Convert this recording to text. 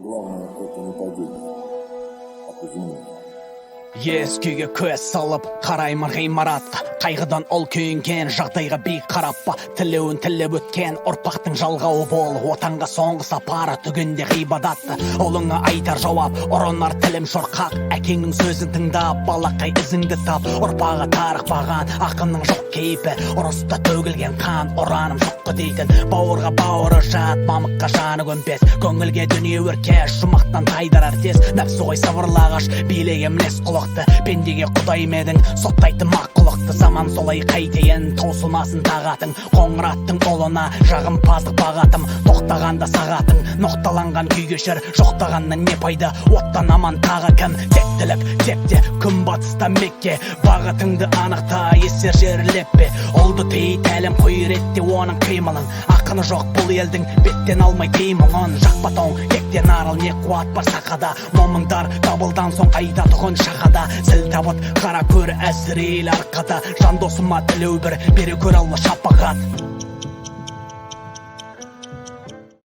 Главное, это не падение, а изменение. Ес күйге көз салып қараймын ғимаратқа, қайғыдан ол күйінген жағдайға бейік қараппа. Тілеуін тілеп өткен ұрпақтың жалғауы бол, отанға соңғы сапары түгінде ғибадатты. Олыңа айтар жауап, ұрынар тілім шорқақ, әкеңнің сөзін тыңдап, балақай ізіңді тап. Ұрпағы тарықпаған ақынның жоқ кейпі, ұрыста төгілген қан, ұраным жоққы дейтін. Бауырға бауыры жат, мамыққа жаны көнбес, көңілге дүние өркеш, жұмақтан тайдарар тез. Нәпсі ғой сабырлағаш, билеге мінез құлық. Пендеге құдай медің, соттайтын маққылықты. Заман солай қайтейін, таусылмасын тағатың. Қоңыраттың олына жағымпаздық бағатым. Тоқтағанда сағатың, ноқталанған күй кешір. Жоқтағаннан не пайда, оттан аман тағы кім? Тектілік, тепте, күн батыста Мекке. Бағытыңды анықта, есер жерлеппе. Олды тей тәлім қойыр етте оның қимылын. Ақыны жоқ бұл елдің, беттен алмай теймұғын. Жақпа тоң, тектен арыл, не қуат бар сақада. Момындар табылдан соң қайда тұғын шағада. Зіл табыт, қара көр әсірейл арқада. Жан досыма тілеу бір, бері көр алла шапағат.